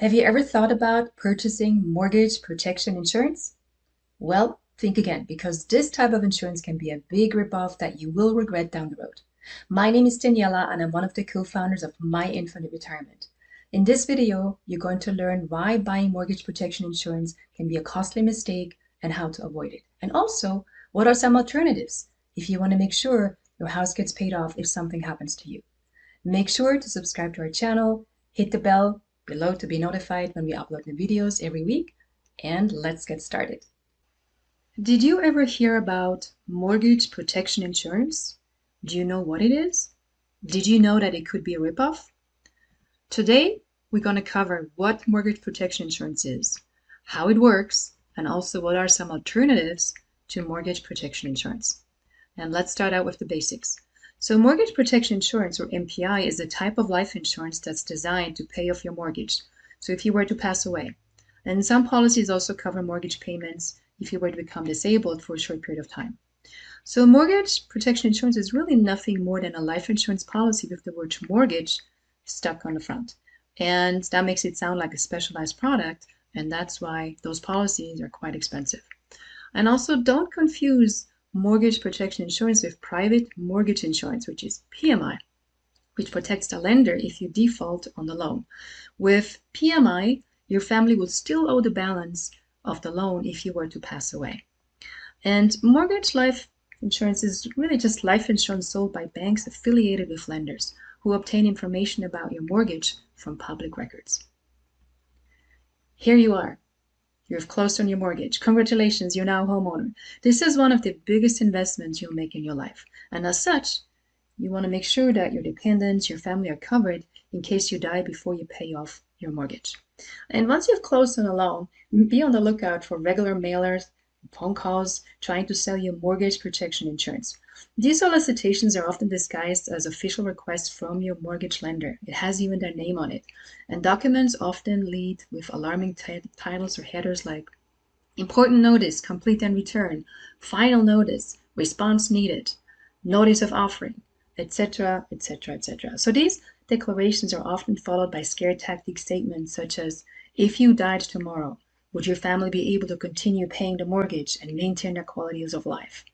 Have you ever thought about purchasing mortgage protection insurance? Well, think again, because this type of insurance can be a big ripoff that you will regret down the road. My name is Daniela, and I'm one of the co-founders of My Infinite Retirement. In this video, you're going to learn why buying mortgage protection insurance can be a costly mistake and how to avoid it. And also, what are some alternatives if you want to make sure your house gets paid off if something happens to you. Make sure to subscribe to our channel, hit the bell below to be notified when we upload new videos every week, and let's get started. Did you ever hear about mortgage protection insurance? Do you know what it is? Did you know that it could be a ripoff? Today, we're going to cover what mortgage protection insurance is, how it works, and also what are some alternatives to mortgage protection insurance. And let's start out with the basics. So mortgage protection insurance, or MPI, is a type of life insurance that's designed to pay off your mortgage. So if you were to pass away. And some policies also cover mortgage payments if you were to become disabled for a short period of time. So mortgage protection insurance is really nothing more than a life insurance policy with the word mortgage stuck on the front. And that makes it sound like a specialized product, and that's why those policies are quite expensive. And also don't confuse mortgage protection insurance with private mortgage insurance, which is PMI, which protects the lender if you default on the loan. With PMI, your family will still owe the balance of the loan if you were to pass away. And mortgage life insurance is really just life insurance sold by banks affiliated with lenders who obtain information about your mortgage from public records. Here you are. You've closed on your mortgage. Congratulations, you're now a homeowner. This is one of the biggest investments you'll make in your life. And as such, you want to make sure that your dependents, your family are covered in case you die before you pay off your mortgage. And once you've closed on a loan, be on the lookout for regular mailers, phone calls trying to sell you mortgage protection insurance. These solicitations are often disguised as official requests from your mortgage lender. It has even their name on it. And documents often lead with alarming titles or headers like important notice, complete and return, final notice, response needed, notice of offering, etc., etc., etc. So these declarations are often followed by scare tactic statements such as, if you died tomorrow, would your family be able to continue paying the mortgage and maintain their qualities of life?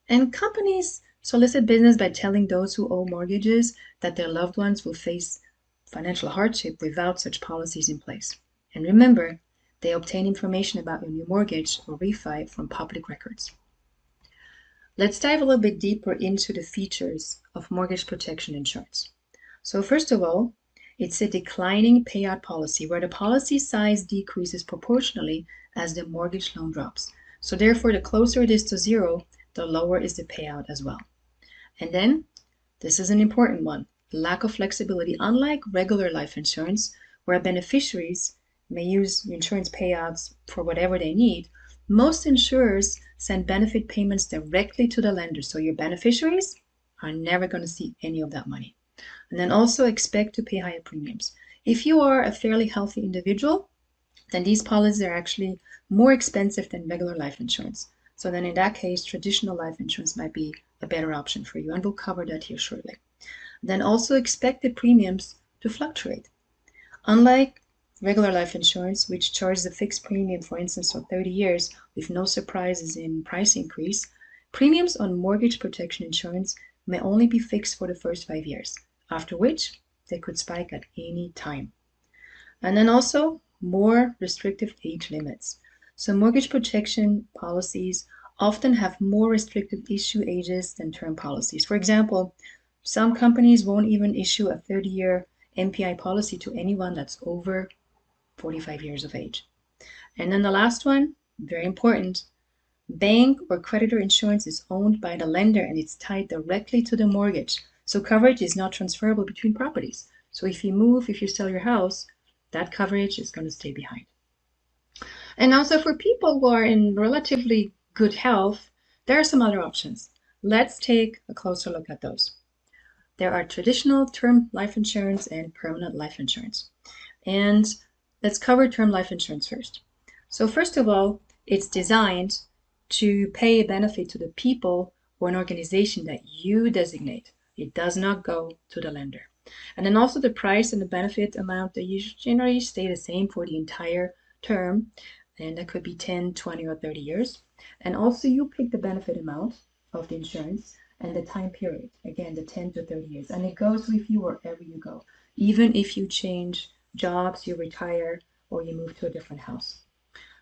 And companies solicit business by telling those who owe mortgages that their loved ones will face financial hardship without such policies in place. And remember, they obtain information about your new mortgage or refi from public records. Let's dive a little bit deeper into the features of mortgage protection insurance. So first of all, it's a declining payout policy where the policy size decreases proportionally as the mortgage loan drops. So therefore, the closer it is to zero, the lower is the payout as well. And then, this is an important one, lack of flexibility. Unlike regular life insurance, where beneficiaries may use insurance payouts for whatever they need, most insurers send benefit payments directly to the lender. So your beneficiaries are never going to see any of that money. And then also expect to pay higher premiums. If you are a fairly healthy individual, then these policies are actually more expensive than regular life insurance. So then in that case, traditional life insurance might be a better option for you, and we'll cover that here shortly. Then also expect the premiums to fluctuate. Unlike regular life insurance, which charges a fixed premium, for instance, for 30 years with no surprises in price increase, premiums on mortgage protection insurance may only be fixed for the first 5 years, after which they could spike at any time. And then also more restrictive age limits. So mortgage protection policies often have more restrictive issue ages than term policies. For example, some companies won't even issue a 30-year MPI policy to anyone that's over 45 years of age. And then the last one, very important, bank or creditor insurance is owned by the lender and it's tied directly to the mortgage. So coverage is not transferable between properties. So if you move, if you sell your house, that coverage is going to stay behind. And also for people who are in relatively good health, there are some other options. Let's take a closer look at those. There are traditional term life insurance and permanent life insurance. And let's cover term life insurance first. So first of all, it's designed to pay a benefit to the people or an organization that you designate. It does not go to the lender. And then also the price and the benefit amount, they usually generally stay the same for the entire term. And that could be 10, 20, or 30 years. And also you pick the benefit amount of the insurance and the time period. Again, the 10 to 30 years. And it goes with you wherever you go. Even if you change jobs, you retire, or you move to a different house.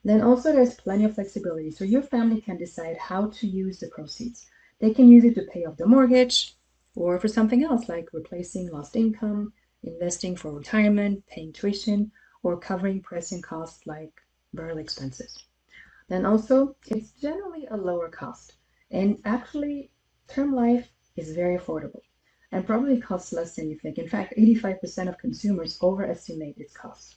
Then also there's plenty of flexibility. So your family can decide how to use the proceeds. They can use it to pay off the mortgage or for something else like replacing lost income, investing for retirement, paying tuition, or covering pressing costs like burial expenses. Then also it's generally a lower cost. And actually term life is very affordable and probably costs less than you think. In fact, 85% of consumers overestimate its cost.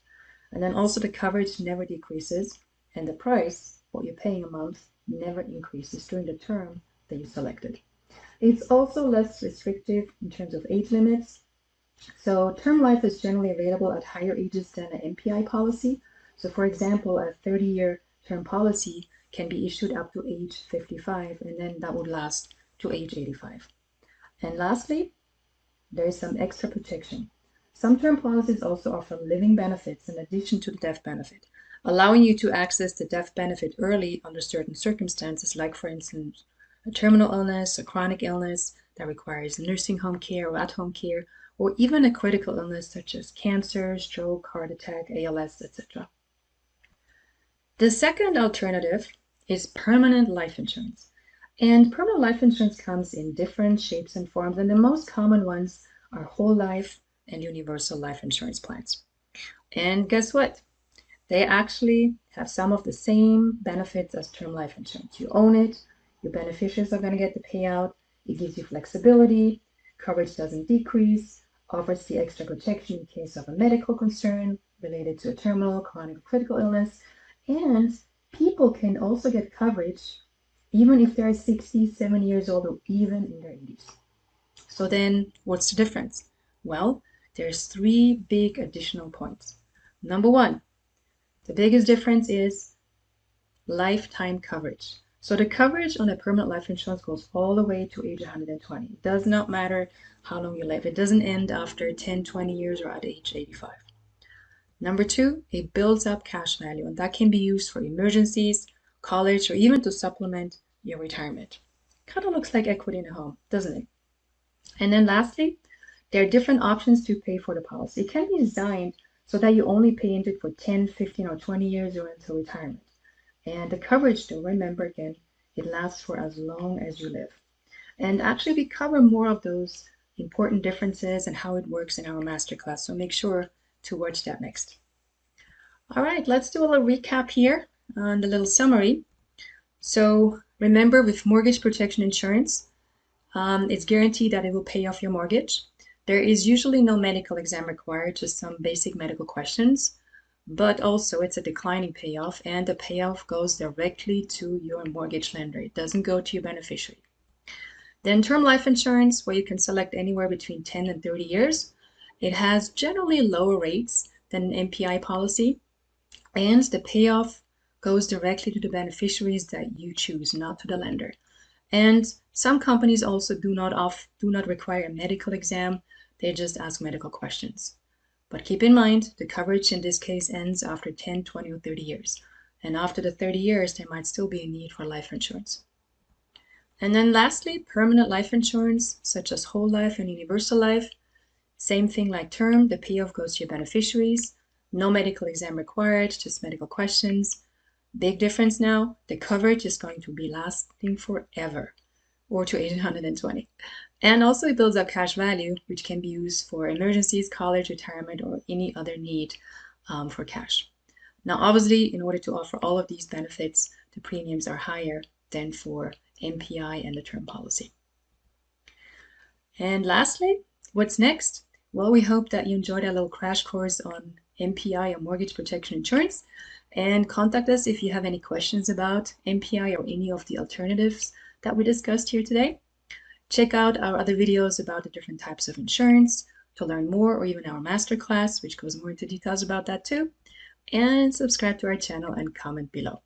And then also the coverage never decreases and the price, what you're paying a month, never increases during the term that you selected. It's also less restrictive in terms of age limits. So term life is generally available at higher ages than an MPI policy. So for example, a 30-year term policy can be issued up to age 55, and then that would last to age 85. And lastly, there is some extra protection. Some term policies also offer living benefits in addition to the death benefit, allowing you to access the death benefit early under certain circumstances, like, for instance, a terminal illness, a chronic illness that requires nursing home care or at-home care, or even a critical illness such as cancer, stroke, heart attack, ALS, etc. The second alternative is permanent life insurance. And permanent life insurance comes in different shapes and forms, and the most common ones are whole life and universal life insurance plans. And guess what? They actually have some of the same benefits as term life insurance. You own it, your beneficiaries are going to get the payout, it gives you flexibility, coverage doesn't decrease, offers the extra protection in case of a medical concern related to a terminal, chronic, or critical illness, and people can also get coverage even if they're 60, 70 years old, or even in their 80s. So then what's the difference? Well, there's three big additional points. Number one, the biggest difference is lifetime coverage. So the coverage on a permanent life insurance goes all the way to age 120. It does not matter how long you live. It doesn't end after 10, 20 years or at age 85. Number two, it builds up cash value, and that can be used for emergencies, college, or even to supplement your retirement. Kind of looks like equity in a home, doesn't it? And then lastly, there are different options to pay for the policy. It can be designed so that you only pay into it for 10, 15, or 20 years or until retirement. And the coverage, though, remember again, it lasts for as long as you live. And actually, we cover more of those important differences and how it works in our masterclass, so make sure to watch that next. All right, let's do a little recap here on the little summary. So remember, with mortgage protection insurance, it's guaranteed that it will pay off your mortgage. There is usually no medical exam required, just some basic medical questions, but also it's a declining payoff, and the payoff goes directly to your mortgage lender. It doesn't go to your beneficiary. Then term life insurance, where you can select anywhere between 10 and 30 years. It has generally lower rates than an MPI policy, and the payoff goes directly to the beneficiaries that you choose, not to the lender. And some companies also do not require a medical exam. They just ask medical questions. But keep in mind, the coverage in this case ends after 10, 20, or 30 years. And after the 30 years, there might still be a need for life insurance. And then lastly, permanent life insurance, such as whole life and universal life. Same thing like term, the payoff goes to your beneficiaries. No medical exam required, just medical questions. Big difference now, the coverage is going to be lasting forever, or to age 120. And also it builds up cash value, which can be used for emergencies, college, retirement, or any other need for cash. Now, obviously, in order to offer all of these benefits, the premiums are higher than for MPI and the term policy. And lastly, what's next? Well, we hope that you enjoyed our little crash course on MPI or mortgage protection insurance. And contact us if you have any questions about MPI or any of the alternatives that we discussed here today. Check out our other videos about the different types of insurance to learn more, or even our masterclass, which goes more into details about that too. And subscribe to our channel and comment below.